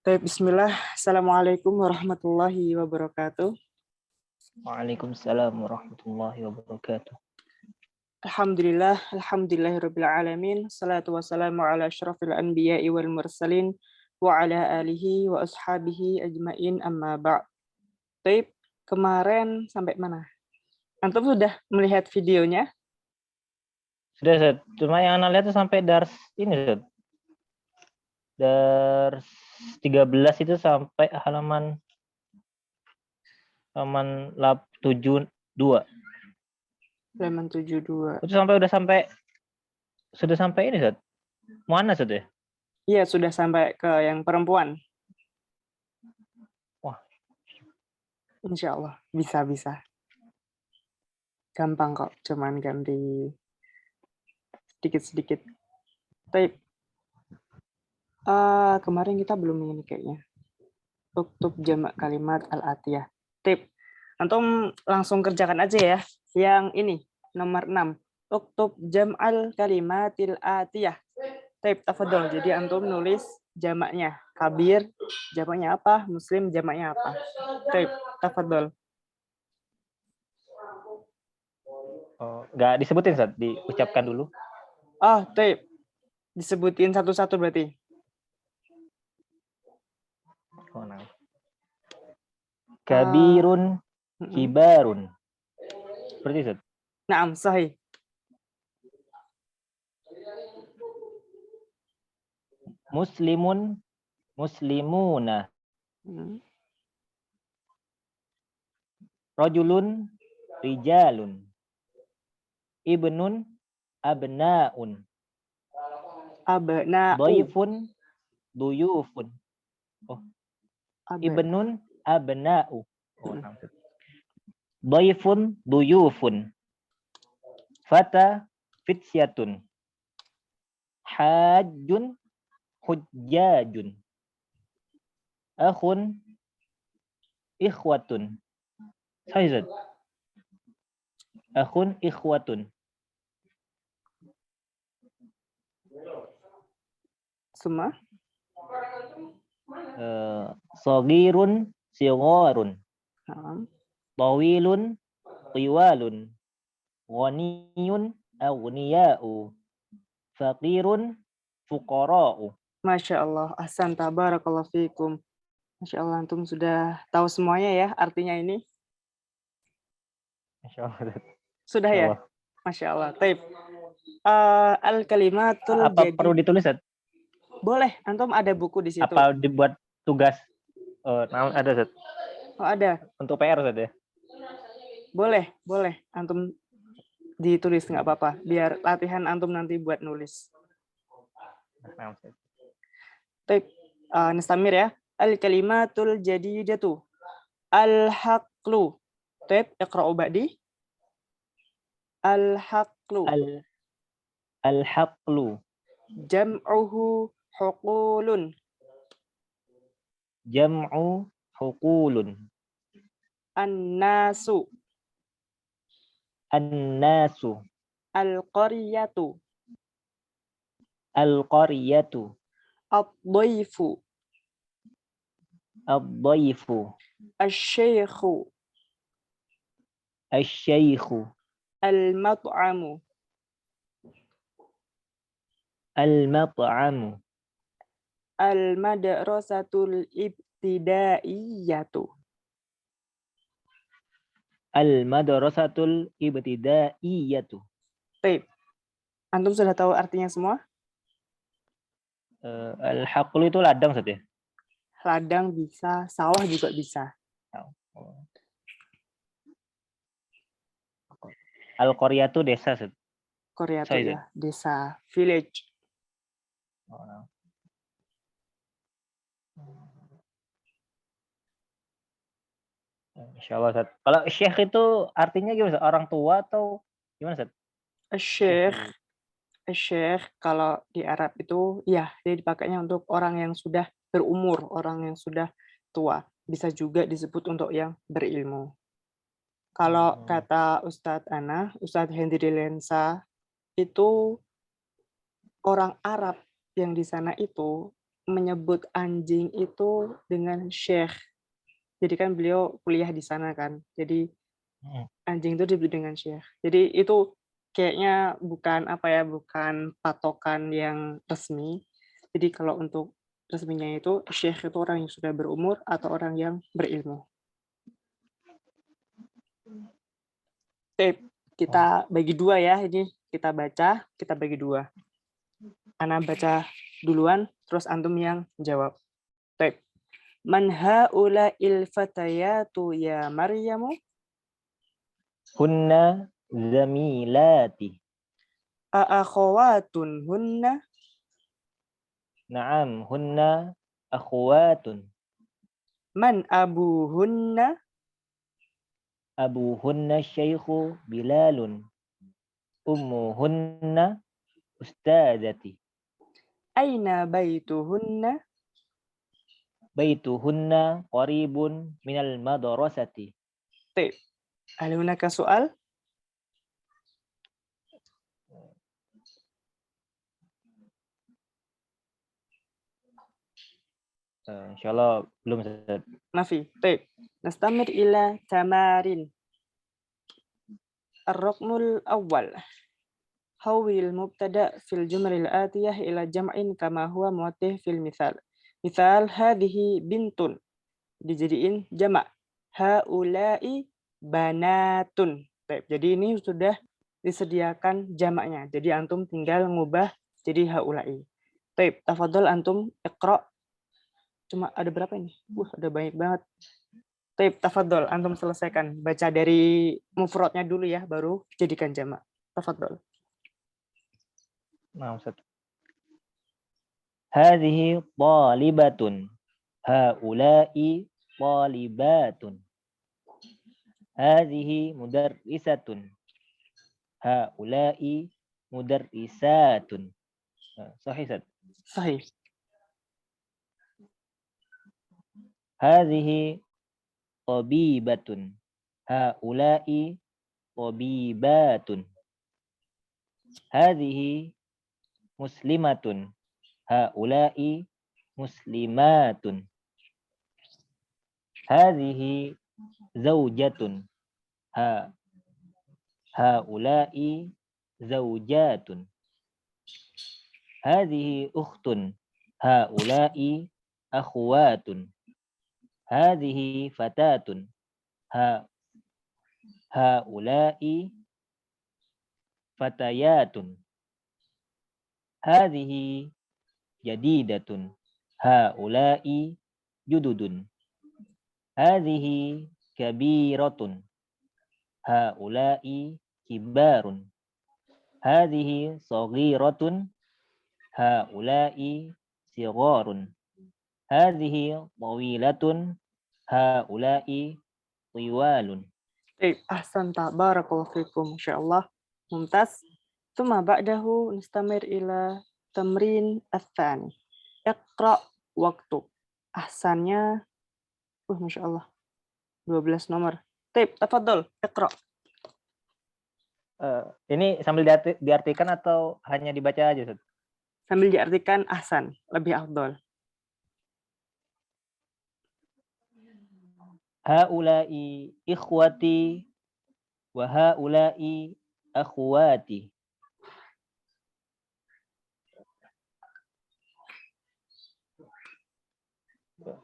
Baik, bismillah. Assalamualaikum warahmatullahi wabarakatuh. Waalaikumsalam warahmatullahi wabarakatuh. Alhamdulillahirabbil alamin. Salatu wassalamu ala asyrafil anbiya'i wal mursalin wa ala alihi wa ashabihi ajmain amma ba'd. Baik, kemarin sampai mana? Antum sudah melihat videonya? Sudah, Ustaz. Cuma yang Ana lihat tuh sampai dars ini, Ustaz. Dars 13 itu sampai halaman 72. Halaman 72. Itu sudah sampai ini, Ustaz. Mana, Ustaz ya? Iya, sudah sampai ke yang perempuan. Wah. Insya Allah, bisa. Gampang kok, cuman ganti sedikit-sedikit. Baik. Kemarin kita belum ini kayaknya. Uktub jamak kalimat al-atiyah. Tip. Antum langsung kerjakan aja ya. Yang ini, nomor 6. Uktub jam'al kalimatil atiyah. Tip, tafadhol. Jadi antum nulis jamaknya. Kabir, jamaknya apa? Muslim, jamaknya apa? Tip, tafadhol. Oh, nggak disebutin, Ustaz. Diucapkan dulu. Oh, tip. Disebutin satu-satu berarti. Oh, nah. Kabirun, kibarun. Seperti itu. Naam, sahih. Muslimun, muslimuna. Rajulun, rijalun. Ibnun, abnaun. Abna'u. Dhaifun, duyufun. Oh. Ibnun, abna'u. Oh, dhaifun, duyufun. Fata, fitsyatun. Hajjun, hujjajun. Akhun, ikhwatun. Sahih. Akhun, ikhwatun. Semua? Sagirun, sigharun. Tawilun, tiwalun. Ghaniyun, aghniya'u. Faqirun, fuqara'u. Masya Allah, ahsan, tabarakallahu fikum. Masya Allah, antum sudah tahu semuanya ya artinya ini? Masya Allah. Sudah ya? Masya Allah. Taib. Al-kalimatul apa jadi. Perlu ditulis, Ustaz? Boleh, antum ada buku di situ. Apa dibuat tugas? Ada, Ustaz. Oh, ada. Untuk PR, Ustaz ya? Boleh. Antum ditulis, nggak apa-apa. Biar latihan antum nanti buat nulis. Taib. Nastamir ya. Al-kalimatul jadidatu. Al-haqlu. Taib, iqra'u ba'di. Al-haqlu. Al-haqlu. Jam'uhu huqulun. Jam'u huqulun. An-nasu. An-nasu. Al-qaryatu. Al-qaryatu. Ad-dhaifu. Ad-dhaifu. Asy-syaikhu. Asy-syaikhu. Al-mat'amu. Al-mat'amu. Al-madrasatul ibtidaiyatu. Al-madrasatul ibtidaiyatu. Baik. Antum sudah tahu artinya semua? Al-haqlu itu ladang, Ustaz ya? Ladang bisa, sawah juga bisa. Al-qaryatu desa, Ustaz. Qaryatu ya, desa, village. Insya Allah, Ustaz. Kalau syekh itu artinya gimana, Ustaz? Orang tua atau gimana, Ustaz? Syekh kalau di Arab itu ya dia dipakainya untuk orang yang sudah berumur, orang yang sudah tua. Bisa juga disebut untuk yang berilmu. Kalau kata Ustadz Hendri Lensa, itu orang Arab yang di sana itu menyebut anjing itu dengan Syekh. Jadi kan beliau kuliah di sana kan. Jadi anjing itu disebut dengan Syekh. Jadi itu kayaknya bukan apa ya, bukan patokan yang resmi. Jadi kalau untuk resminya itu Syekh itu orang yang sudah berumur atau orang yang berilmu. Oke, kita bagi dua ya ini. Kita baca, kita bagi dua. Ana baca duluan, terus antum yang jawab. Baik. Man haula'il fatayatu ya Maryamu? Hunna zamilati. Aakhawatun hunna? Naam, hunna akhwatun. Man abuhunna? Abuhunna syaikhu Bilalun. Ummuhunna ustadzati. Aina baituhunna? Baituhunna qaribun minal madrasati. Baik. Hal hunaka soal? Insyaallah belum, Ustaz. Nafi. Baik. Nastamir ila tamarin. Ar-raqmul awal. Hawil mubtada fil jumlil atiyah ila jam'in kama huwa muwattih fil misal. Misal hadhihi bintun. Dijadiin jamak. Haula'i banatun. Baik, jadi ini sudah disediakan jamaknya. Jadi antum tinggal ngubah jadi haula'i. Baik, tafadhol antum iqra. Cuma ada berapa ini? Ada banyak banget. Baik, tafadhol antum selesaikan. Baca dari mufradnya dulu ya, baru jadikan jamak. Tafadhol. Nah, Ustaz. Hadhihi talibatun. Haula'i talibatun. Hadhihi mudarrisatun. Haula'i mudarrisatun. Sahih, Ustaz. Sahih. Hadhihi tabibatun. Haula'i tabibatun. Hadhihi muslimatun. Haula'i muslimatun. Hadhihi zaujatun. Haula'i zaujatun. Hadhihi ukhtun. Haula'i akhwatun. Hadhihi fatatun. Haula'i fatayatun. Hadhihi jadidatun. Haula'i jududun. Hadhihi kabiratun. Haula'i kibarun. Hadhihi saghiratun. Haula'i sigharun. Hadhihi tawilatun. Haula'i tiwalun. Baik, ahsanta barakallahu fikum insyaallah. Mumtaz. Tsumma ba'dahu nistamir ila tamrin ats-tsani. Iqra waktu. Ahsannya masyaallah. 12 nomor. Baik, tafadhol, iqra. Ini sambil diartikan atau hanya dibaca aja, Ustaz? Sambil diartikan ahsan, lebih afdol. Haula'i ikhwati wa haula'i akhwati.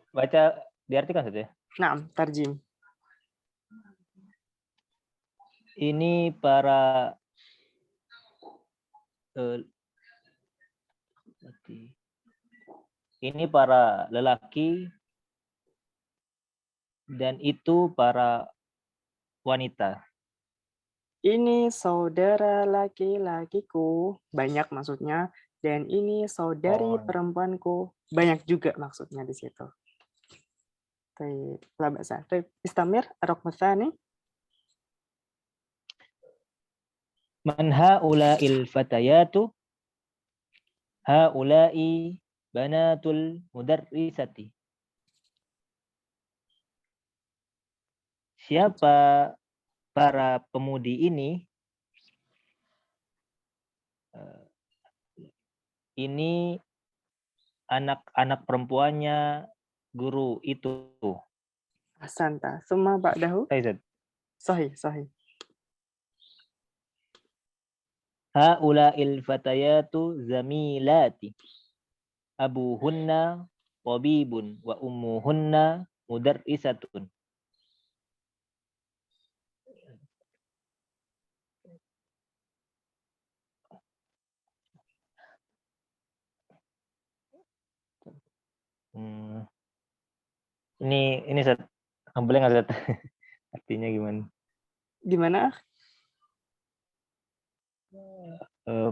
Baca diartikan saja. Naam, tarjim. Ini para lelaki dan itu para wanita. Ini saudara laki-lakiku, banyak maksudnya, dan ini saudari perempuanku, banyak juga maksudnya di situ. Baik, la ba'sa. Baik, istamir ar-raqm tsani. Man haula'il fatayatu? Haula'i banatul mudarrisati. Siapa para pemudi ini? Ini anak-anak perempuannya guru itu. Ahsanta. Summa ba'dahu. Ustaz. Sahih, sahih. Haula'il fatayatu zamilati. Abuhunna tabibun wa ummuhunna mudarrisatun. Ini Ustaz. Boleh nggak Ustaz? Artinya gimana? Gimana?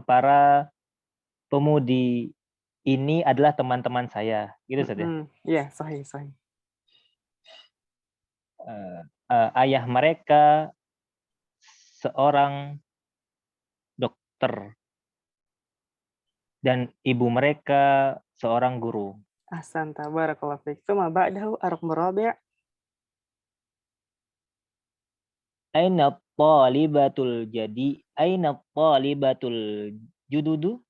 Para pemudi ini adalah teman-teman saya, gitu Ustaz ya. Iya, sahih, sahih. Ayah mereka seorang dokter dan ibu mereka seorang guru. Ahsanta. Barakallahu fiik. Summa ba'dahu ar-raqmu rabi'. Aina talibatul jududu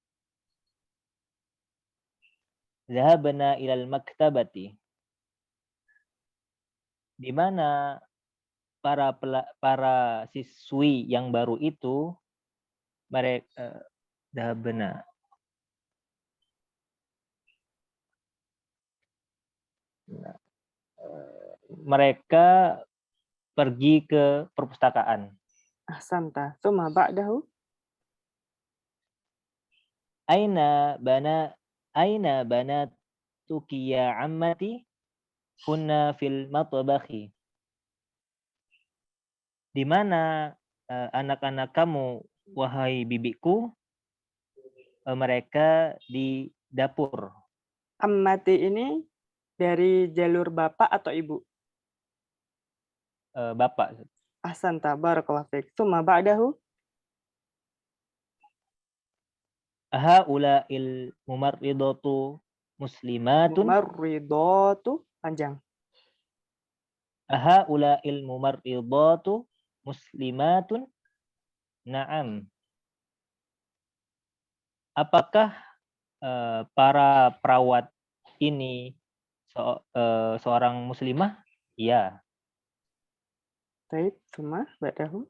zahabna ilal maktabati. Di mana para siswi yang baru itu mereka zahabna mereka pergi ke perpustakaan. Ahsanta. Summa ba'dahu. Aina banatuki ya ammati kunna fil matbakhi. Di mana anak-anak kamu wahai bibiku, mereka di dapur. Ammati ini dari jalur bapak atau ibu? Bapak. Ahsanta. Barakallahu fiik. Summa ba'dahu. Haula'il mumarridatu muslimatun. Mumarridatu. Panjang. Haula'il mumarridatu muslimatun. Naam. Apakah para perawat ini seorang muslimah? Iya. Baik, summa ba'dahu.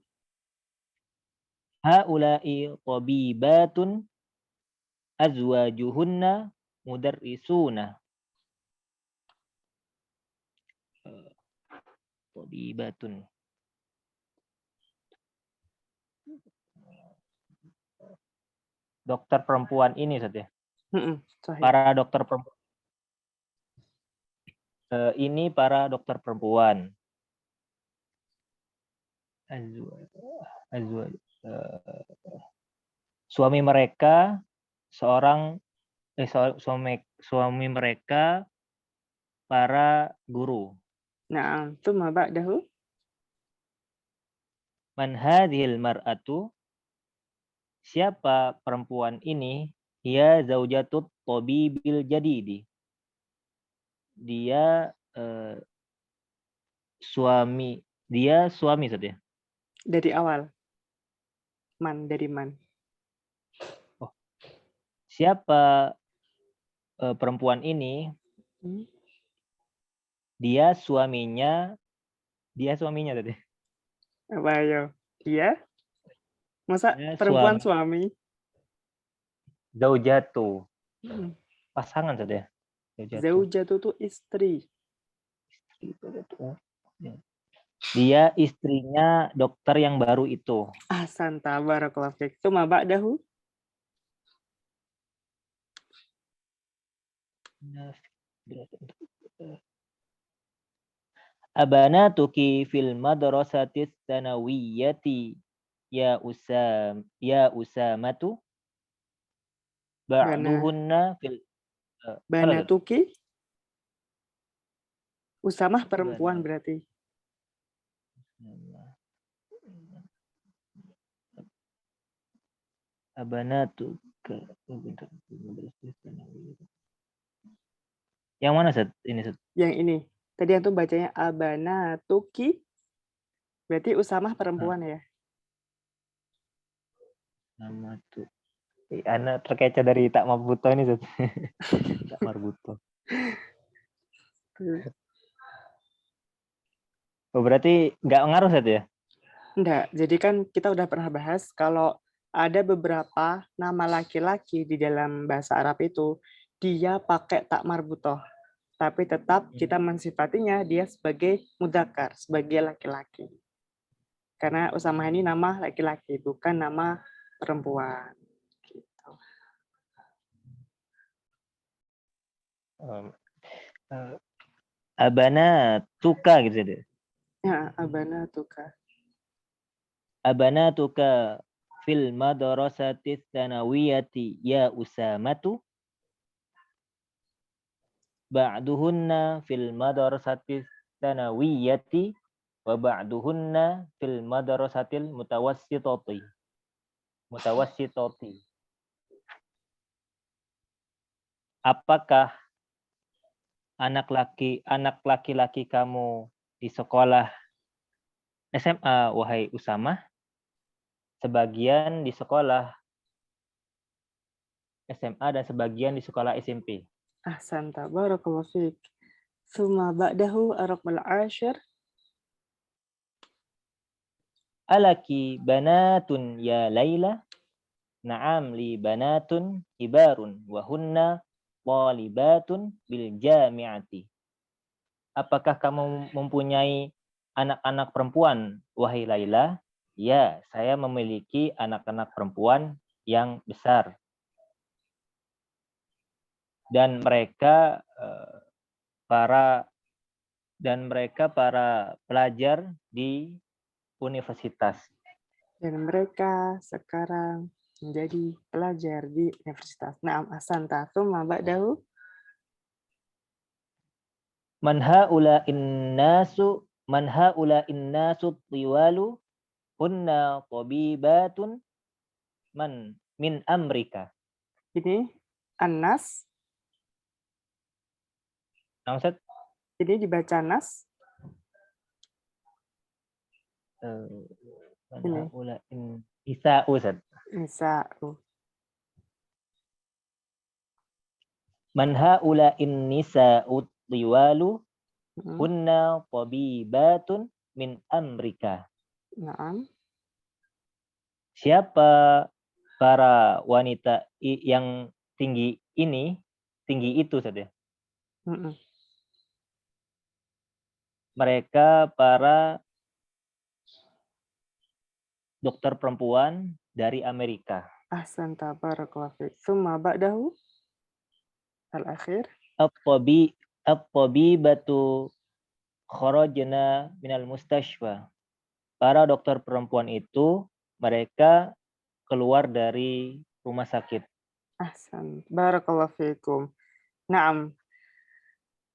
Haula'i tabibatun azwajuhunna mudarrisuna. Tabibatun. Dokter perempuan ini saja. Sahih. Para dokter perempuan. Ini para dokter perempuan. Suami mereka seorang suami mereka para guru. Na'am. Summa ba'dahu. Man hadhil mar'atu? Siapa perempuan ini? Hiya zaujatut tabibil jadidi. Dia suami saja. Dari awal. Dari man. Oh. Siapa perempuan ini? Dia suaminya tadi. Apa ayo? Dia? Masa Ya, perempuan suami? Zaujatu. Pasangan saja. Zaujatu itu istri. Dia istrinya dokter yang baru itu. Ahsanta. Barakallahu fiik. Summa ba'dahu. Abanatuki fil madrasatis tsanawiyati ya usamatu ba'duhunna fil Banatuki Usamah perempuan berarti. Abanatu yang mana Set? Ini Set? Yang ini. Tadi yang tuh bacanya abanatuki. Berarti Usamah perempuan ya? Nama tuh. Ana terkecoh dari tak marbuto ini, Ustaz. Tak marbuto. Oh, berarti nggak ngaruh, Ustaz, ya? Enggak, jadi kan kita udah pernah bahas kalau ada beberapa nama laki-laki di dalam bahasa Arab itu dia pakai tak marbutoh, tapi tetap kita mensifatinya dia sebagai mudzakkar, sebagai laki-laki. Karena Usamah ini nama laki-laki, bukan nama perempuan. Gitu. Abana tuka gitu deh. Ya, abana tuka. Abana tuka fil madrasati tsanawiyati ya Usamatu. Ba'duhunna fil madrasati tsanawiyati wa ba'duhunna fil madrasatil mutawassitati. Mutawassitati. Apakah anak laki-laki kamu di sekolah SMA, wahai Usamah? Sebagian di sekolah SMA dan sebagian di sekolah SMP. Ahsanta, barakallahu fiik. Summa ba'dahu ar-raqmul 'ashir. Alaki banatun ya Laila? Na'am li banatun kibarun wa hunna talibatun bil jami'ati. Apakah kamu mempunyai anak-anak perempuan, wahai Laila? Ya, saya memiliki anak-anak perempuan yang besar. Dan mereka para pelajar di universitas. Dan mereka sekarang menjadi pelajar di universitas. Naam, ahsanta. Summa ba'dahu. Man haula innasu tiwalu hunna tabibatun min Amrika. Ini An-Nas. Nah, Ustaz, Ini dibaca Nas. man Ini. haula Isa, Ustaz. Nisa. Man haula nisa'u tiwalu Hmm. hunna tabibatun min Amrika. Naam. Siapa para wanita yang tinggi itu saja. Hmm. Mereka para dokter perempuan dari Amerika. Ahsanta, barakallahu fiik. Summa ba'dahu. Al-akhir. At-tabibatu kharajna minal mustashfa. Para dokter perempuan itu mereka keluar dari rumah sakit. Ahsan, barakallahu fiikum. Naam.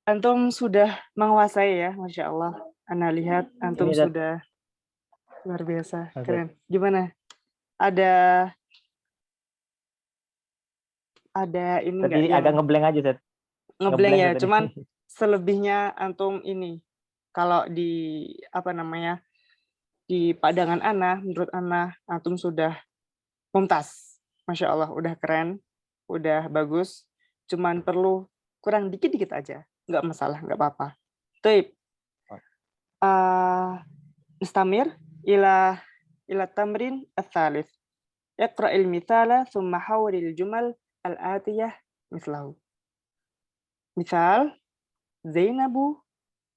Antum sudah menguasai ya, Masya Allah. Ana lihat antum Ini sudah luar biasa, keren. Gimana? Ada ini enggak ini yang agak ngeblank aja, Zat. ngeblank ya, cuman selebihnya antum ini kalau di di pandangan Ana, menurut Ana antum sudah mumtaz. Masya Allah, udah keren, udah bagus, cuman perlu kurang dikit-dikit aja. Nggak masalah, nggak apa-apa. Taib. Nistamir ila tamrin ats-tsalits. Iqra'il mithala thumma hawwilil jumal al-atiyah mislahu. Misal, Zainabu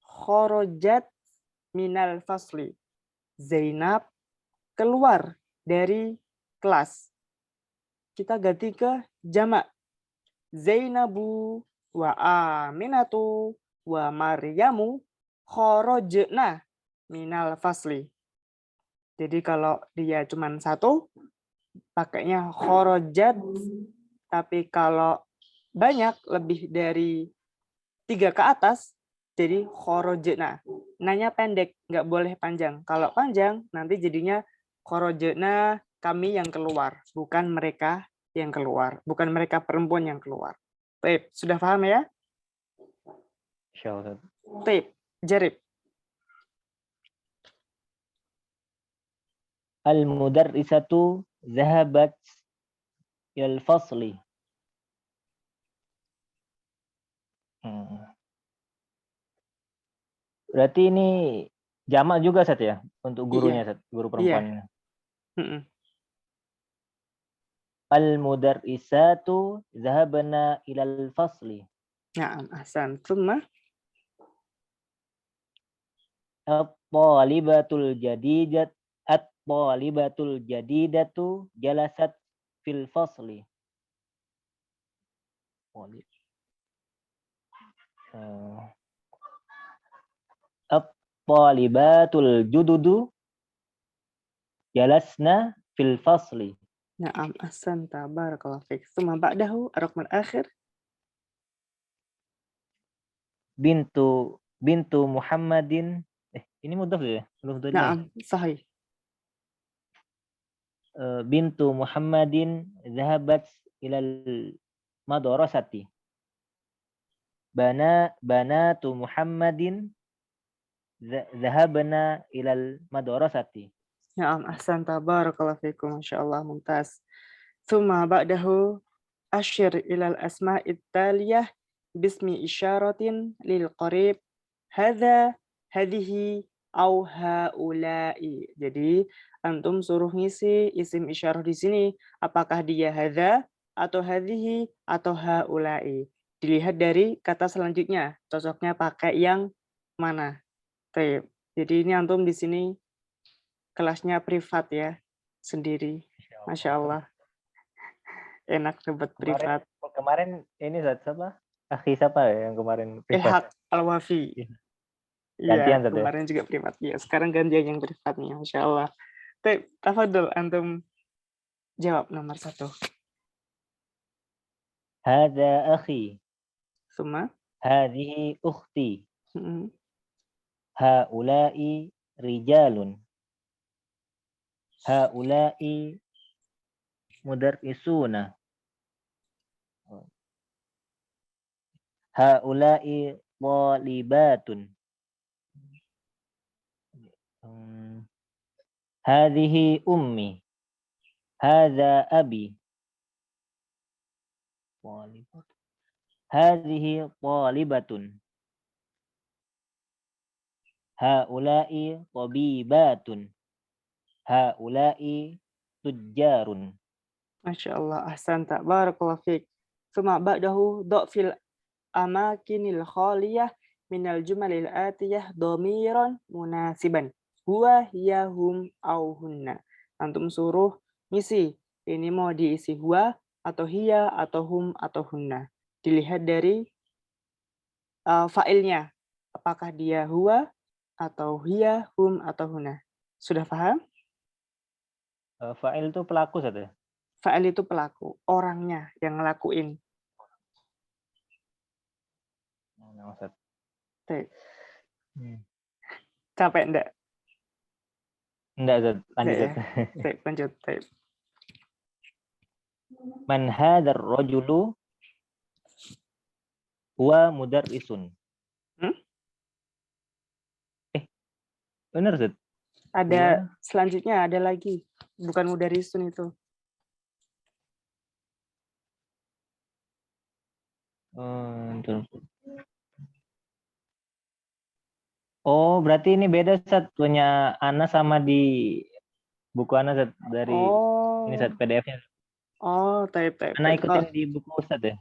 kharajat minal fasli. Zainab keluar dari kelas. Kita ganti ke jamak. Zainabu wa Aminatu wa Maryamu kharajna minal fasli. Jadi kalau dia cuma satu, pakainya kharajat. Tapi kalau banyak, lebih dari 3 ke atas, jadi kharajna. Nanya pendek, nggak boleh panjang. Kalau panjang, nanti jadinya kharajna, kami yang keluar, bukan mereka yang keluar, bukan mereka perempuan yang keluar. Baik, sudah paham ya? Insyaallah. Baik, jarib. Al-mudarrisatu zahabat ilal fasli. Hmm. Berarti ini jamak juga Sat ya untuk gurunya Iya, Sat, guru iya. perempuannya. Mm-mm. Al mudarrisatu zahabna ilal fasli. Na'am, ahsan. Tsumma At-talibatul jadidat at-talibatul jadidatu jalasat fil fasli. At-talibatul jududu jalasna fil fasli. na'am, ahsanta. Barakallahu fiik. Tsumma ba'dahu ar-raqm al-akhir. Bintu Muhammadin. Ini mudhaf ya? Mudhaf ilaih. Na'am, sahih. Bintu Muhammadin zahabat ilal madrasati. Banatu Muhammadin zahabna ilal madrasati. Na'am, ahsanta. Barakallahu fiikum. Masyaallah, mumtaz. Tsumma ba'dahu asyir ilal asma'it taliyah bismi isyaratin lil qarib hadza hadhihi au haula'i. Jadi antum suruh ngisi isim isyarah di sini apakah dia hadza atau hadhihi atau haula'i. Dilihat dari kata selanjutnya, cocoknya pakai yang mana. Baik. Jadi ini antum di sini kelasnya privat ya, sendiri. Masya Allah, enak dapat Kemarin privat. kemarin ini siapa? Akhi siapa ya yang kemarin Ilhaq privat? Al-Wafi. Iya. Iya, Gantian Zat ya. kemarin juga privat. Iya, sekarang gantian yang privat nih, Masya Allah. Tafadol, antum jawab nomor 1. Hadza akhi. Suma. Hadhihi ukhti. Mm-mm. Haula'i rijalun. Haula'i mudarrisuna. Haula'i talibatun. Hadhihi ummi. Hadza abi. Hadhihi talibatun. Haula'i tabibatun. Haula'i tujjarun. Masya Allah, ahsan tak. Barakallahu fiik. Suma ba'dahu do'fil amakinil khaliyah minal jumalil atiyah domiran munasiban. Huwa, hiya, hum, au, hunna. Antum suruh ngisi. Ini mau diisi huwa, atau hiya, atau hum, atau hunna. Dilihat dari fa'ilnya. Apakah dia huwa, atau hiya, hum, atau hunna. Sudah paham? Fa'il itu pelaku Zat ya? Fa'il itu pelaku, orangnya yang ngelakuin. Zat. Baik. Capek enggak? Enggak Zat, lanjut Zat. Baik, lanjut. Baik. Man hadzal rajulu huwa mudarrisun. Benar Zat? Ada selanjutnya, ada lagi. Bukan mudarisun itu. Oh, berarti ini beda Zat, punya Ana sama di buku Ana Zat, dari ini Zat PDF-nya. Oh, taib. Ana ikutin di buku Ustaz ya.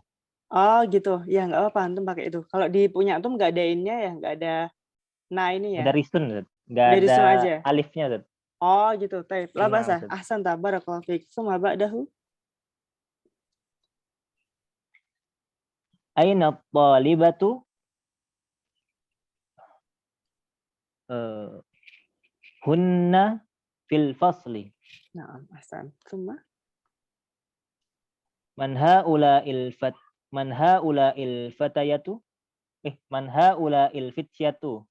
Oh, gitu. Ya, nggak apa-apa. Antum pakai itu. Kalau di punya antum nggak ada ininya ya, nggak ada ini ya. Mudarisun Zat. Nggak ada Mudarisun aja. alifnya Zat. Oh, gitu. Taib. Lah Nah, bahasa. Ahsan ta. Barakallahu fiik. Suma ba'dahu. Aina talibatu hunna fil fasli. Naam, ahsan. Suma. Man haula'il fatayatu. Man haula'il fityatu.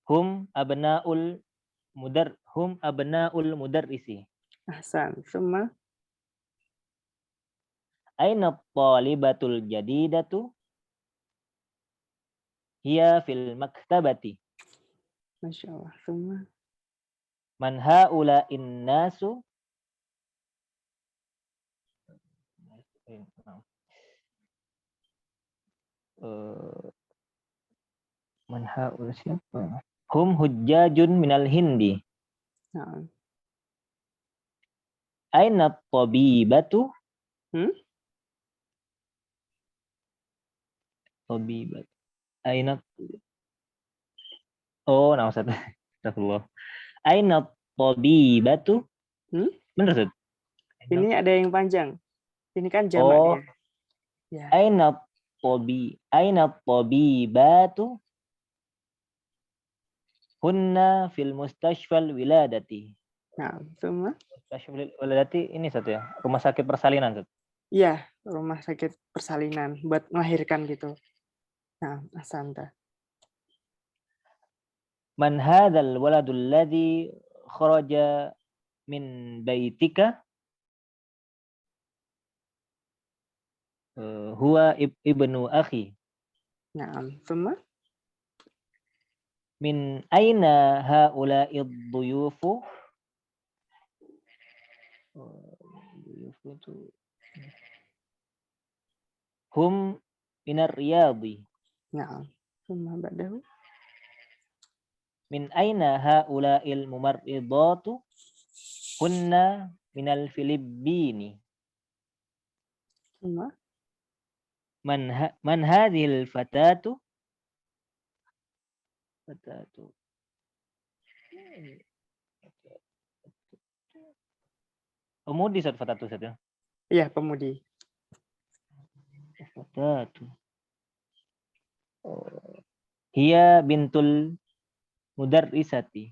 Hum abna'ul mudarrisi. Ahsan. Suma. Aina talibatul jadidatu? Hiya fil maktabati. Masya Allah. Suma. Man haula'in nasu Man haula siapa? Hum hujjajun minal Hindi. Nah. Aina tabibatu? Tabibat. Aina. Oh, nama satu. Astagfirullah. Aina tabibatu? Bener, Ustaz? Ini ada yang panjang. Ini kan jamak Oh, dia. Ya. aina tabibatu? Hunna fil mustashfal wiladati. Nah, semua. Mustashfal wiladati ini satu ya, rumah sakit persalinan, Ustaz. Iya, rumah sakit persalinan buat melahirkan gitu. Nah, asanta. Man hadzal waladul ladzi kharaja min baitika? Huwa ibnu akhi. Nah, semua. Min aina haula'id dhuyufu? Hum minar riyadhi. Nah, semua ba'dahu. Min aina haula'il mumarridatu? Hunna minal Filippini. Semua. Man hadhil fatatu? Pemudi, Ustaz, fatatu, Ustaz, ya? Iya, pemudi. Fatatu. Hiya bintul mudarrisati.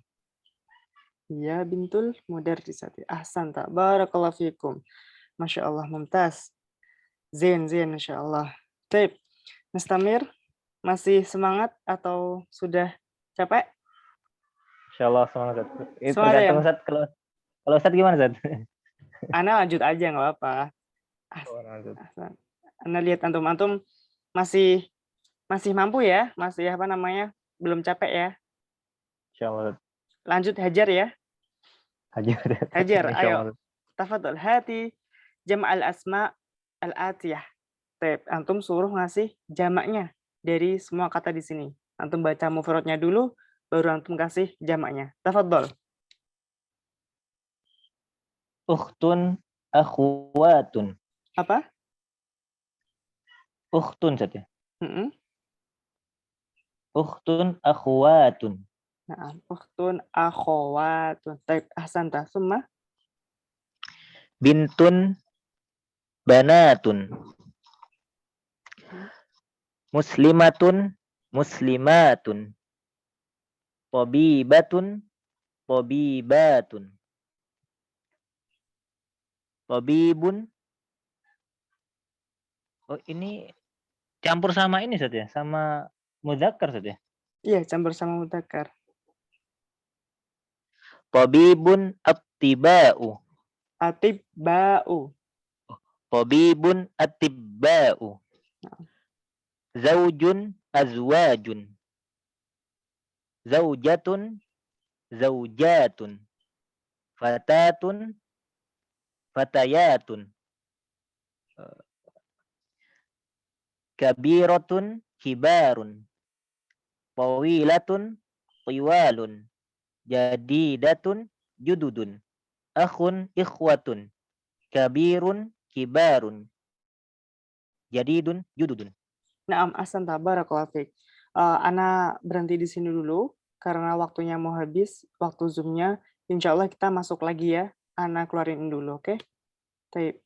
Iya, bintul mudarrisati. Ahsanta. Barakallahu fikum. Masya Allah, mumtaz. Zain, Masya Allah. Baik, Mustamir, masih semangat atau sudah capek? Insyaallah semangat, Ustaz. Itu Semangat ya? tergantung, Ustaz. Kalau Ustaz gimana, Ustaz? Ana lanjut aja, nggak apa-apa. Ana lihat antum masih mampu ya, masih apa namanya, belum capek ya. Insyaallah. Lanjut hajar ya. Hajar, ayo. Insyaallah. Tafadhol, hati jam'al asma al-atiyah. Antum suruh ngasih jamaknya dari semua kata di sini. Antum baca mufradnya dulu, baru antum kasih jamaknya. Tafadhol. Ukhtun, akhwatun. Apa? Ukhtun saja. Ukhtun, akhwatun. Nah, ukhtun, akhwatun. Taib, ahsanta. Summa? Bintun, banatun. Muslimatun, muslimatun. Tabibatun, tabibatun. Tabibun. Oh, ini campur sama ini saja, sama mudzakkar saja. Iya, campur sama mudzakkar. Tabibun attiba'u. Atibba'u. Tabibun attibba'u. Zaujun azwajun. Zaujatun zaujatun. Fatatun fatayatun. Kabiratun kibarun. Tawilatun tiwalun. Jadidatun jududun. Akhun ikhwatun. Kabirun kibarun. Jadidun jududun. Naam, ahsanta. Barakallahu fiik. Ana berhenti di sini dulu karena waktunya mau habis, waktu Zoom-nya. Insya Allah kita masuk lagi ya. Ana keluarin dulu, oke? Taib.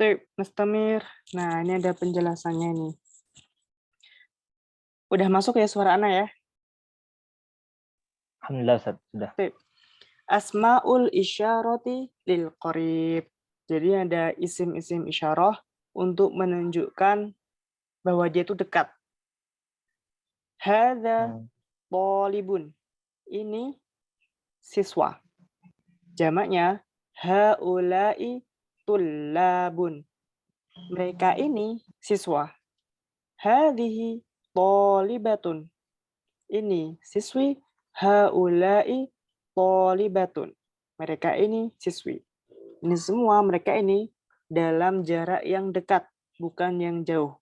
Taib, Mustamir. Nah, ini ada penjelasannya nih. Udah masuk ya suara Ana ya? Alhamdulillah, Ustaz, sudah. Taib. Asma'ul isyarati lil qarib. Jadi ada isim-isim isyarah untuk menunjukkan bahwa dia itu dekat. Hadza talibun. Ini siswa. Jamaknya haula'i tullabun. Mereka ini siswa. Hadhihi talibatun. Ini siswi. Haula'i talibatun. Mereka ini siswi. Ini semua mereka ini dalam jarak yang dekat, bukan yang jauh.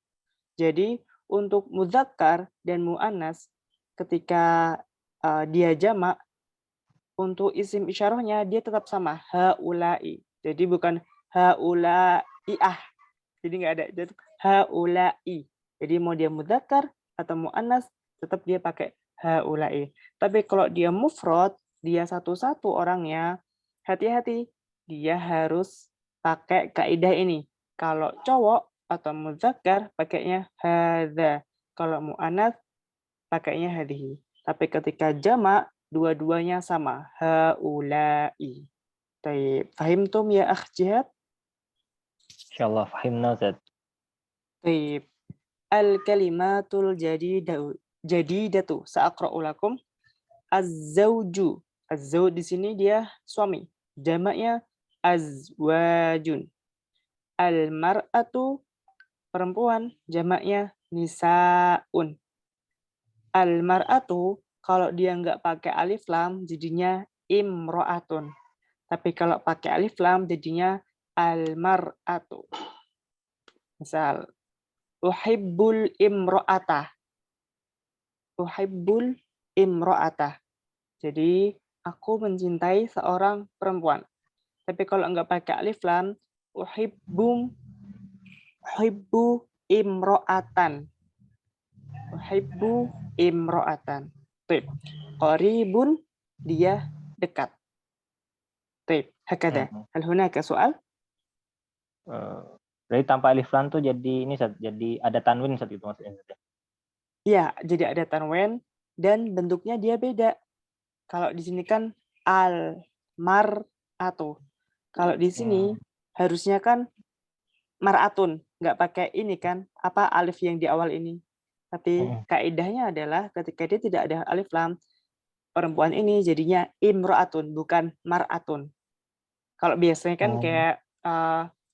Jadi untuk mudzakkar dan mu'annas ketika dia jamak, untuk isim isyarahnya dia tetap sama, haula'i. Jadi bukan haula'iah. Jadi nggak ada, jadi haula'i. Jadi mau dia mudzakkar atau mu'annas, tetap dia pakai haula'i. Tapi kalau dia mufrad, dia satu-satu orangnya, hati-hati, dia harus pakai kaidah ini. Kalau cowok atau mudzakkar pakainya hadza. Kalau mu'annas pakainya hadhihi. Tapi ketika jamak, dua-duanya sama, haula'i. Taib. Fahimtum ya akh Jihad? Insyaallah fahimna Ustaz. Taib. Al-kalimatul jadidatu. Sa'aqra'u lakum. Az-zawju. Az-zawj di sini dia suami. Jamaknya azwajun. Al-mar'atu perempuan. Jamaknya nisaun. Al-mar'atu kalau dia nggak pakai alif lam jadinya imro'atun. Tapi kalau pakai alif lam jadinya al-mar'atu. Misal, uhibbul imro'atah. Uhibbul imro'atah. Jadi, aku mencintai seorang perempuan. Tapi kalau nggak pakai alif lam, uhibbu imro'atan. Uhibbu imro'atan. Tip. Qaribun, dia dekat. Tip. Hakada. Hal hunaka soal? Jadi tanpa alif lam tuh jadi ini Ustaz, jadi ada tanwin Ustaz itu maksudnya. Iya, jadi ada tanwin dan bentuknya dia beda. Kalau di sini kan al-mar'atu. Kalau di sini harusnya kan mar'atun, nggak pakai ini kan, apa alif yang di awal ini. Tapi kaidahnya adalah ketika dia tidak ada alif lam, perempuan ini jadinya imro'atun, bukan mar'atun. Kalau biasanya kan kayak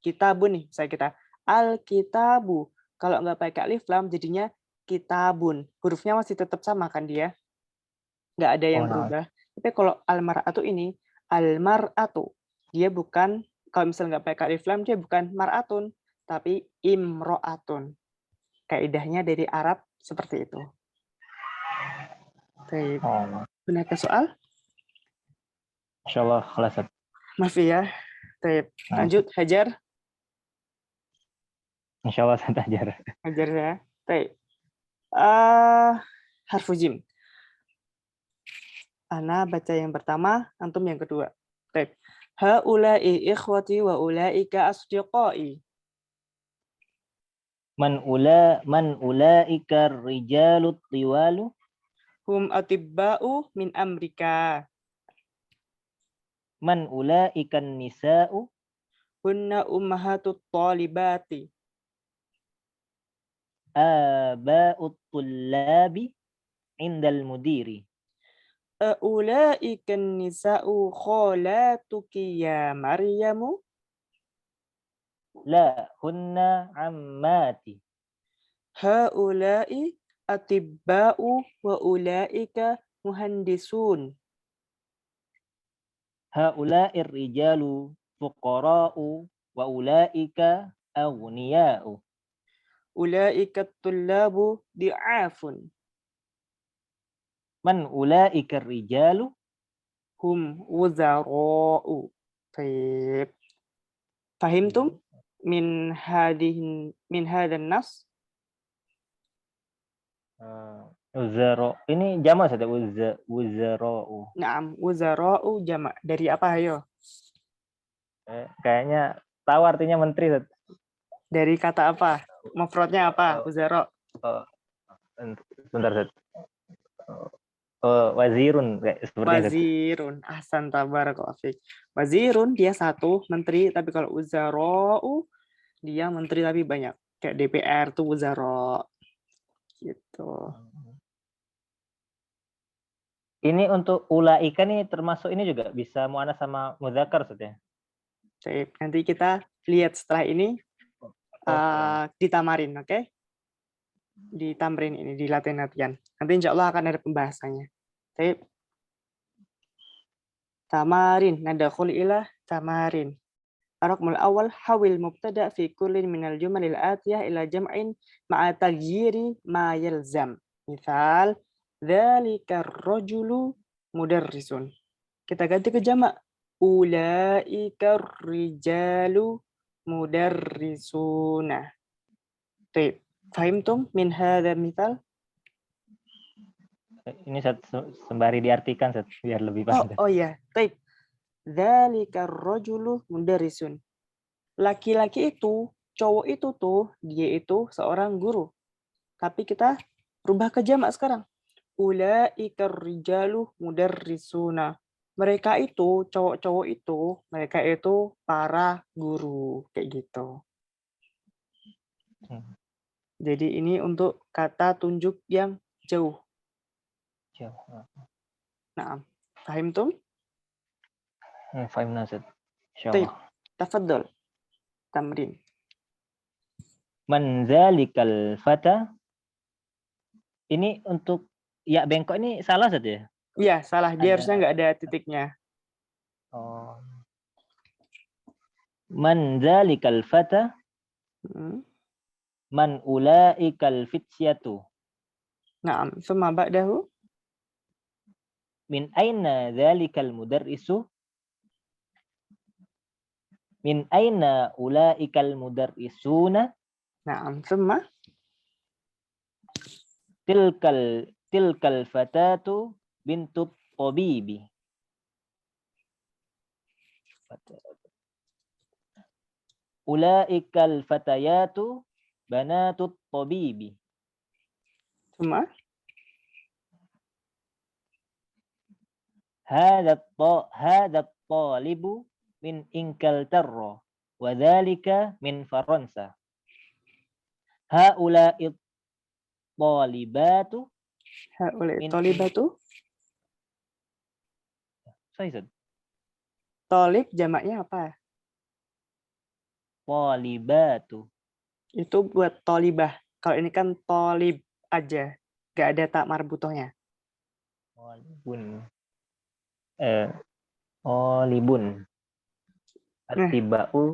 kitabun nih, saya kita al-kitabu. Kalau nggak pakai alif lam jadinya kitabun. Hurufnya masih tetap sama kan dia? Nggak ada yang berubah. Tapi kalau al-mar'atu ini, al-mar'atu. Dia bukan, kalau misalnya nggak pakai alif lam, dia bukan mar'atun, tapi imro'atun. Kaidahnya dari Arab seperti itu. Baik. Benar ke soal? Insyaallah kelas. Maaf ya. Baik. Lanjut, Hajar. Insyaallah saya ajar. Hajar ya. Baik. Harfu jim. Ana baca yang pertama, antum yang kedua. Baik. Haula'i ikhwati wa ulaika asdiqai. Man ulaika rijalut tiwalu. Hum atibba'u min amrika. Man ulaika nisa'u. Hunna ummahatut talibati. Aba'ut tullabi indal mudiri. Ulaika nisa'u khalatuki ya Maryamu. La hunna ammati. Haula'i atibba'u wa ulaika muhandisun. Haula'ir rijalu fuqara'u wa ulaika aghniya'u. Ulaika tullabu di'afun. Man ulaika rijalu. Hum wuzara'u. Baik. Fahimtum min hadan nas? Uzaro. Ini jamak saja uzara'u. Naam, wuzara'u jamak. Dari apa ayo? Kayaknya tahu artinya menteri. Dari kata apa? Mufradnya apa? Wuzara'. Sebentar. Wazirun Wazirun. Ahsan tabarakallahu fiik. Wazirun dia satu menteri, tapi kalau wuzara'u dia menteri tapi banyak. Kayak DPR tuh wuzara'. Gitu. Ini untuk ulaika nih termasuk ini juga bisa muannas sama mudzakkar Ustaz. Baik, nanti kita lihat setelah ini di tamarin, oke? Di tamrin ini, di latihan-latihan. Nanti insya Allah akan ada pembahasannya. Baik. Tamarin, nadakhul ila tamarin. الرقم الأول حول مبتدأ في كل من الجمل الآتية إلى جمع مع تغيير ما يلزم. مثال ذلك الرجل مدرس. Kita ganti ke jamak. Ulaika rijalu mudarrisuna. Baik. Fahimtum min hadha mithal? Ini sembari diartikan biar lebih paham. Oh ya. Baik. Dzalika rajulu mudarrisun. Laki-laki itu, cowok itu tuh, dia itu seorang guru. Tapi kita rubah ke jamak sekarang. Ulaika rijalu mudarrisuna. Mereka itu, cowok-cowok itu, mereka itu para guru. Kayak gitu. Jadi ini untuk kata tunjuk yang jauh. Nah, fahimtum? Fahimna, Ustaz. Baik, Insyaallah. tafadhol. Tamrin. Man zalikal fata. Ini untuk ya bengkok ini salah saja ya? Iya, salah. Dia harusnya nggak ada titiknya. Oh. Man zalikal fata. Man ulaikal fityatu. Naam, summa ba'dahu. Min aina zalikal mudarrisu? Min aina ulaikal mudarrisuna? Naam, summa. Tilkal fatatu bintut tabibi. Ulaikal fatayatu banatut tabibi. Summa. Hadha talibu min Inglaterra wa dhalika min Faransa. Haula'i talibatu. Haula'i talibatu. Saya Talib jamaknya apa? talibatu. Itu buat talibah. Kalau ini kan talib aja. Gak ada tak marbutohnya. Talibun. Talibun. Atiba'u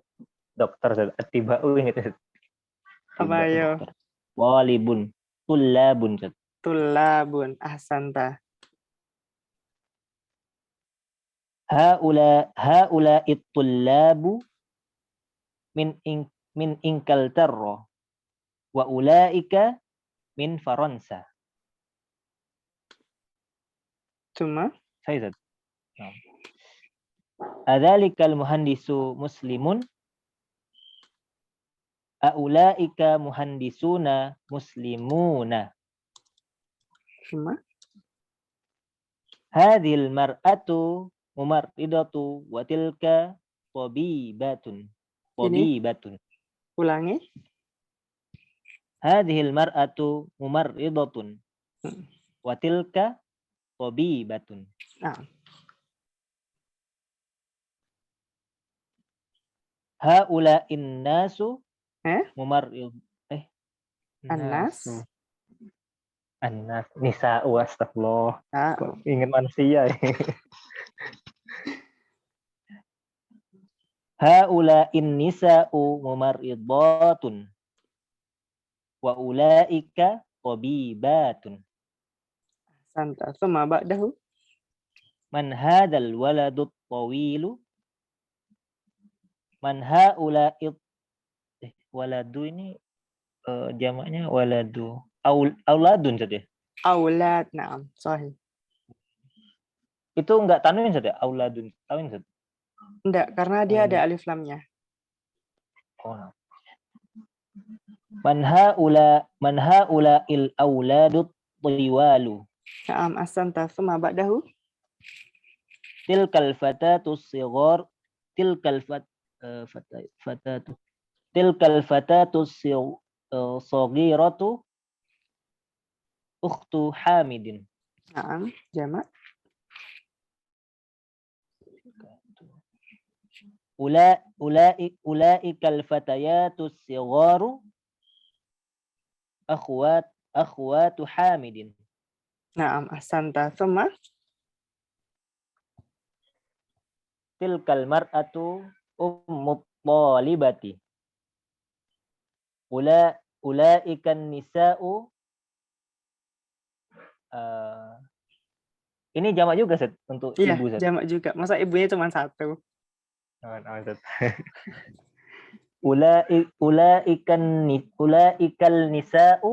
dokter. Atiba'u ini. Apa yo? Talibun. Tullabun. Tullabun. Ahsanta. Haula'i tullabu min Inglaterra wa ulaika min Faransa. Cuma? Saya Adzalikal muhandisu muslimun? Aulaika muhandisuna muslimuna. Cuma? Hadhil mar'atu mumarridatu wa tilka tabibatun. Tabibatun. Ulangi. Hadhil mar'atu mumarridatun wa tilka tabibatun. Haula'in nasu mumarrid. Anas. Anas. Nisa'u, astagfirullah. Ingat manusia. Haula'in nisa'u mumarridatun wa ulaika tabibatun. Santa. Suma ba'dahu. Man hadzal waladut tawilu? Man haula'i waladu ini jamaknya waladu. Auladun saja. Aulad, na'am. Sahih. Itu enggak tanwin saja, auladun. Tanwin saja. Enggak, karena dia ada alif lamnya. Oh. Man haula il auladut tiwalu. Na'am, ahsanta. Suma ba'dahu. Tilkal fatatus sighar. Tilkal fatatus saghiratu ukhtu Hamidin. Na'am, jamak. Ulaikal fatayatus sigharu akhwatu Hamidin. Na'am, ahsanta. Suma. Tilkal mar'atu ummut talibati. Ulaikan nisa'u. Ini jamak juga Set, untuk Iya, ibu Set. jamak juga. Masa ibunya cuma satu? Set. Ulaikal nisa'u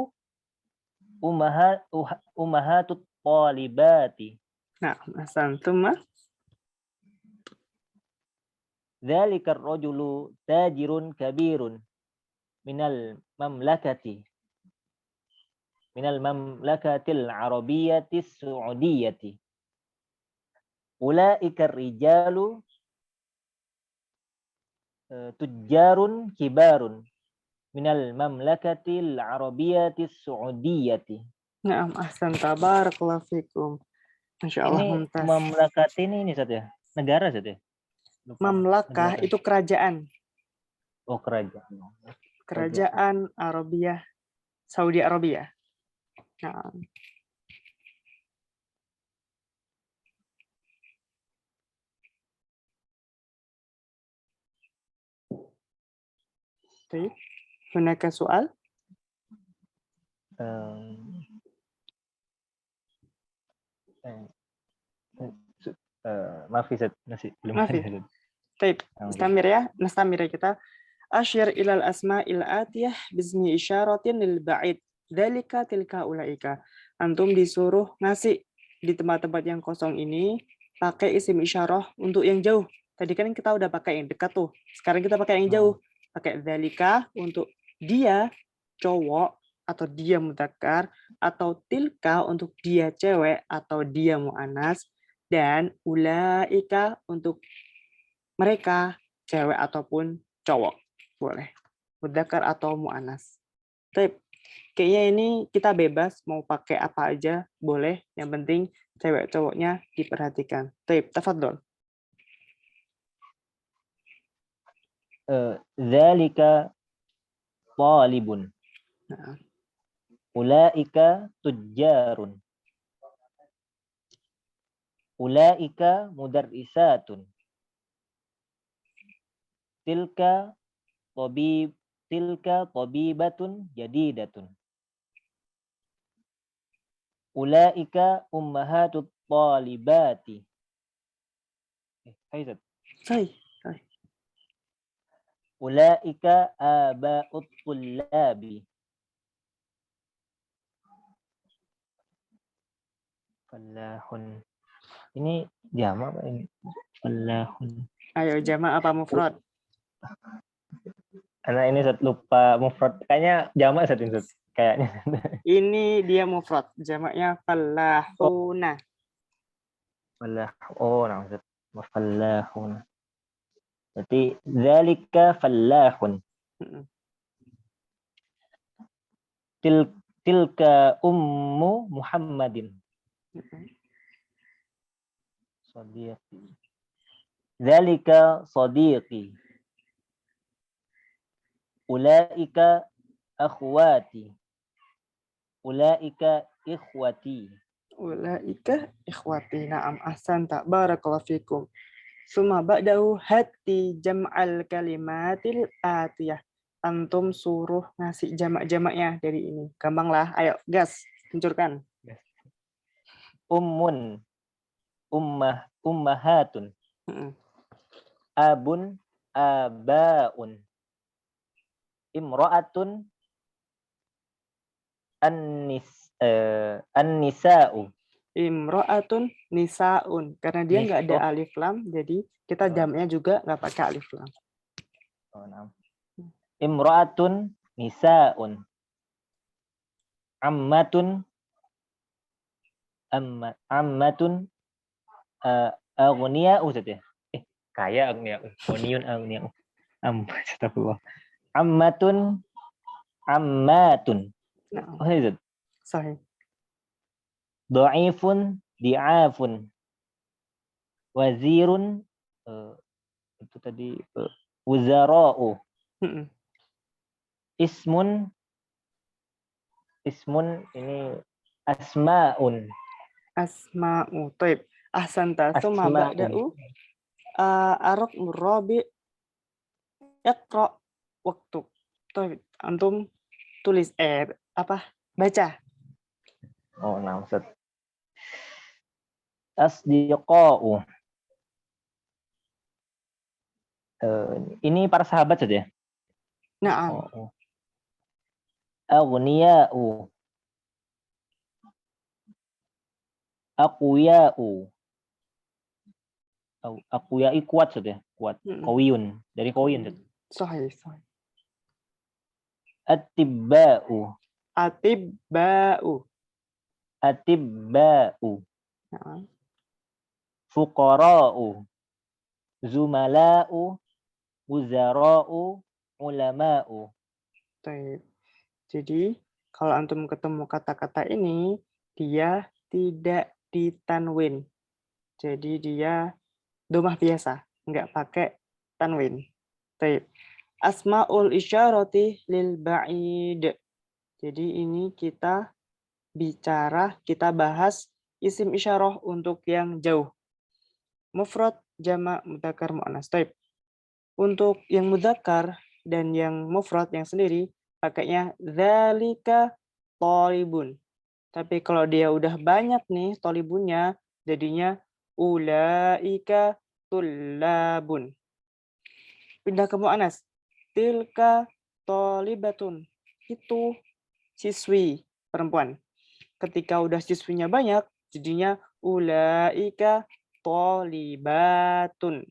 ummahatut talibati. Nah, asantum. Dzalikar rajulu tajirun kabirun minal mamlakatil arabiyyatis su'udiyyati. Ulaikar rijalu tujjarun kibarun minal mamlakatil arabiyyatis su'udiyyati. Nah, ahsanta, barakallahu fikum. Masya Allah, Ini mumtaz. mamlakat ini saja. Negara saja. Mamlakah itu kerajaan. Oh, kerajaan. Kerajaan Arabia, Saudi Arabia. Nah. Oke. Hunaka soal? Maaf Ustaz, belum Maaf ada. ya. Baik, nastamir ya kita. Asyir ilal asma'il atiyah bismi isyaratin lil ba'id. Dalika tilka ulaika. Antum disuruh ngasih di tempat-tempat yang kosong ini pakai isim isyarah untuk yang jauh. Tadi kan kita udah pakai yang dekat tuh. Sekarang kita pakai yang jauh. Pakai dalika untuk dia cowok atau dia mudzakkar, atau tilka untuk dia cewek atau dia muannas, dan ulaika untuk mereka cewek ataupun cowok. Boleh. Mudzakkar atau muannas. Tapi kayaknya ini kita bebas mau pakai apa aja boleh, yang penting cewek cowoknya diperhatikan. Baik, tafadhol. Dzalika talibun. Nah. Ulaika tujjarun. Ulaika mudarrisatun. Tilka tabibatun jadidatun. Ulaika ummahatut talibati. Hai Ustaz. Hai. Ulaika aba'ut tullabi. Fallahun. Ini jamak apa ini? Fallahun. Ayo jamak apa mufrad? Karena ini Ustaz lupa mufrad. Kayaknya jamak Ustaz ini. Kayaknya. Ini dia mufrad. Jamaknya fallahuna. Nah Ustaz. Fallahun. Berarti zalika fallahun. Tilka ummu Muhammadin. Sadiqi. Zalika sadiqi. Ulaika akhwati. Ulaika ikhwati. Ulaika ikhwati. Na'am, ahsanta. Barakallahu fikum. Suma ba'dahu hati jam'al kalimatil atiyah. Antum suruh ngasih jamak-jamaknya dari ini. Gampang lah. Ayo, gas. Hancurkan. Ummun. Ummahatun. Abun. Abaun. Imra'atun. An-nisa'u. Imra'atun nisaun, karena dia nggak ada alif lam, jadi kita jamnya juga nggak pakai alif lam. Imra'atun nisaun. Ammatun aghniya'u ya. Kaya aghniya'u. Ghaniyun aghniya'u. Astagfirullah. Ammatun. Oh, itu. Sahih. Dha'ifun, di'afun. Wazirun, itu tadi wuzara'u. Ismun ini asma'un. Asma'u. Taib. Ahsanta. Suma ba'da'u arok murabi Iqra waktub. Tuh, antum tulis baca. Oh, nah, Ustaz. Asdiqa'u. Ini para sahabat saja. Naam. Oh. Aghniya'u. Aqwiya'u. Aqwiya'i kuat saja, kuat. Qawiyun, dari qawiyun. Sahih, sahih. Atibba'u. Atibba'u. Atibba'u. Naam. Fuqara'u. Zumala'u. Wuzara'u. Ulama'u. Baik. Jadi, kalau antum ketemu kata-kata ini, dia tidak ditanwin. Jadi dia domah biasa, nggak pakai tanwin. Baik. Asmaul isyarati lil ba'id. Jadi ini kita bahas isim isyarah untuk yang jauh. Mufrad, jamak, mudzakkar, muannas. Baik. Untuk yang mudzakkar dan yang mufrad yang sendiri pakainya dzalika thalibun. Tapi kalau dia udah banyak nih thalibunnya, jadinya ulaika tullabun. Pindah ke muannas. Tilka thalibatun. Itu siswi perempuan. Ketika udah siswinya banyak, jadinya ulaika thalibatun.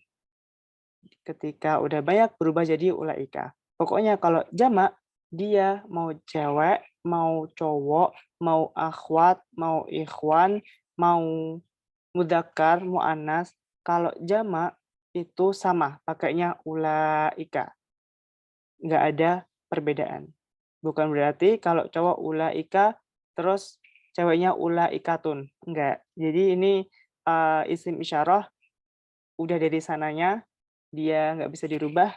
Ketika udah banyak berubah jadi ulaika. Pokoknya kalau jamak, dia mau cewek, mau cowok, mau akhwat, mau ikhwan, mau mudzakkar, muannas. Kalau jamak itu sama, pakainya ulaika. Nggak ada perbedaan. Bukan berarti kalau cowok ulaika, terus ceweknya ulaikatun. Enggak. Jadi ini isim isyarah, udah dari sananya, dia nggak bisa dirubah.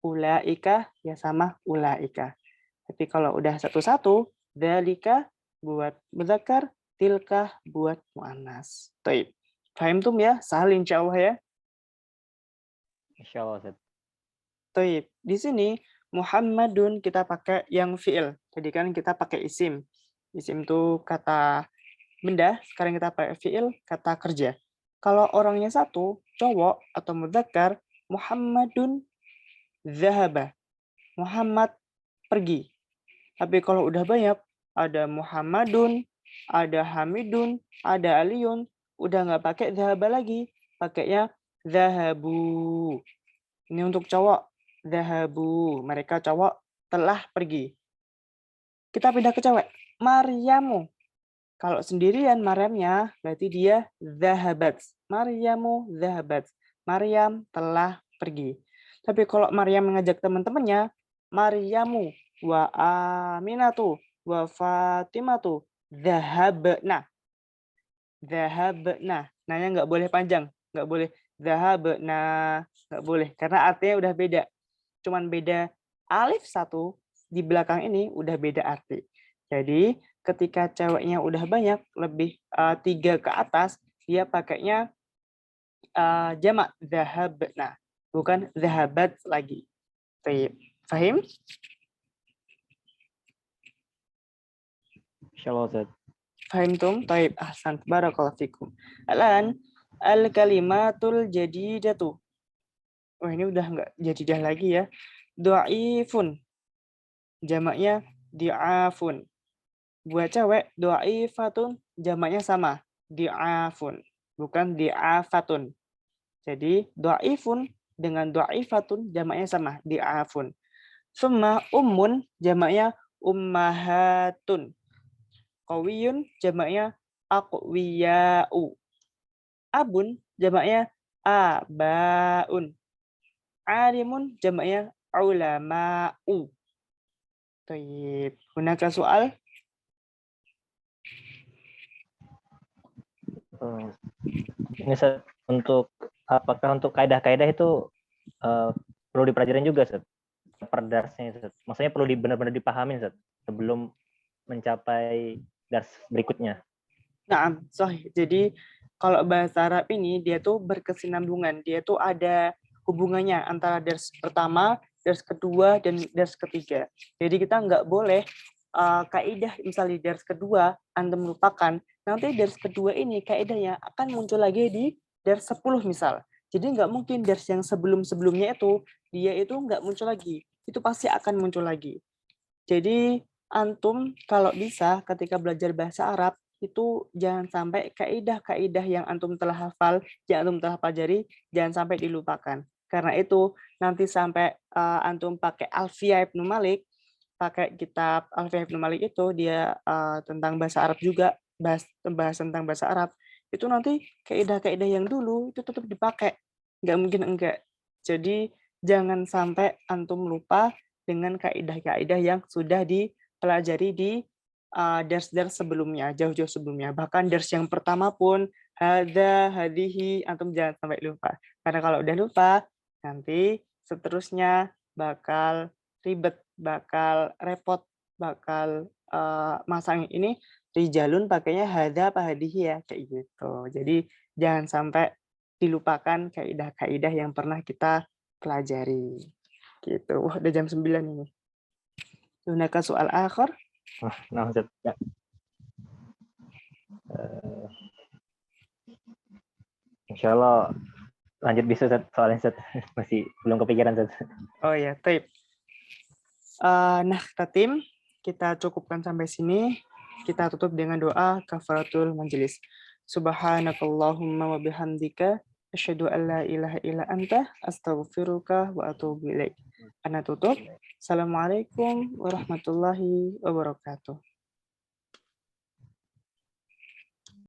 Ulaika ya sama ulaika. Tapi kalau udah satu-satu, dzalika buat mudzakkar, tilka buat muannas. Baik. Paham tum ya? Sahal insyaallah ya. Insyaallah, Ustaz. Baik. Di sini Muhammadun kita pakai yang fi'il. Jadi kan kita pakai isim. Isim itu kata benda, sekarang kita pakai fi'il, kata kerja. Kalau orangnya satu, cowok atau mudzakkar, Muhammadun zahaba. Muhammad pergi. Tapi kalau udah banyak, ada Muhammadun, ada Hamidun, ada Aliun, udah nggak pakai zahaba lagi, pakainya zahabu. Ini untuk cowok, zahabu. Mereka cowok telah pergi. Kita pindah ke cewek, Maryamu. Kalau sendirian Maryamnya, berarti dia zahabat. Maryamu zahabat. Maryam telah pergi. Tapi kalau Maryam mengajak teman-temannya, Maryamu wa Aminatu wa Fatimatu zahabna. Zahabna. Nanya nggak boleh panjang, nggak boleh zahabna, nggak boleh karena artinya udah beda. Cuman beda alif satu di belakang ini udah beda arti. Jadi ketika ceweknya udah banyak, lebih 3 ke atas, dia pakainya jamak zahabna, bukan zahabat lagi. Baik. Fahim? Insyaallah, Ustaz. Fahimtum? Taib. Ahsan. Barakallahu fikum. Alan al-kalimatul jadidatu. Oh, ini udah nggak jadidah lagi ya. Du'ifun. Jamaknya di'afun. Buat cewek, du'ifatun jamaknya sama. Di'afun. Bukan di'afatun. Jadi, du'ifun dengan du'ifatun jamaknya sama. Di'afun. Summa ummun jamaknya ummahatun. Qawiyun jamaknya aqwiya'u. Abun jamaknya abaun. Alimun jamaknya ulama'u. Baik. Hunaka soal? Ini Ustaz, apakah untuk kaidah-kaidah itu perlu dipelajarin juga, Ustaz? Perdasnya, Ustaz. Maksudnya perlu benar-benar dipahami, Ustaz, sebelum mencapai dars berikutnya. Nah, jadi kalau bahasa Arab ini dia tuh berkesinambungan, dia tuh ada hubungannya antara dars pertama dars kedua, dan dars ketiga. Jadi kita nggak boleh kaidah misalnya dars kedua antum lupakan, nanti dars kedua ini kaidahnya akan muncul lagi di dars 10 misal. Jadi nggak mungkin dars yang sebelum-sebelumnya itu dia itu nggak muncul lagi. Itu pasti akan muncul lagi. Jadi antum kalau bisa ketika belajar bahasa Arab itu jangan sampai kaidah-kaidah yang antum telah hafal, yang antum telah pelajari, jangan sampai dilupakan. Karena itu nanti sampai antum pakai Alfiyah Ibnu Malik, pakai kitab Alfiyah Ibnu Malik itu dia tentang bahasa Arab juga, bahas tentang bahasa Arab. Itu nanti kaidah-kaidah yang dulu itu tetap dipakai. Nggak mungkin enggak. Jadi jangan sampai antum lupa dengan kaidah-kaidah yang sudah dipelajari di dars-dars sebelumnya, jauh-jauh sebelumnya. Bahkan dars yang pertama pun, hadihi, antum jangan sampai lupa. Karena kalau udah lupa, nanti seterusnya bakal ribet, bakal repot, bakal masang ini rijalun pakainya hada apa hadihi ya, kayak gitu. Jadi jangan sampai dilupakan kaidah-kaidah yang pernah kita pelajari. Gitu. Wah, udah jam 9 ini. Hunaka soal akhir. Nah, Ustaz. Ya. Insya Allah lanjut bisa Ustaz, soalnya Ustaz. Masih belum kepikiran Ustaz. Oh ya, tape. Nah, Tatim, kita cukupkan sampai sini. Kita tutup dengan doa kafaratul majelis. Subhanakallahumma wa bihamdika asyhadu an la ilaha illa anta astaghfiruka wa atubu ilaik. Ana tutup. Assalamualaikum warahmatullahi wabarakatuh.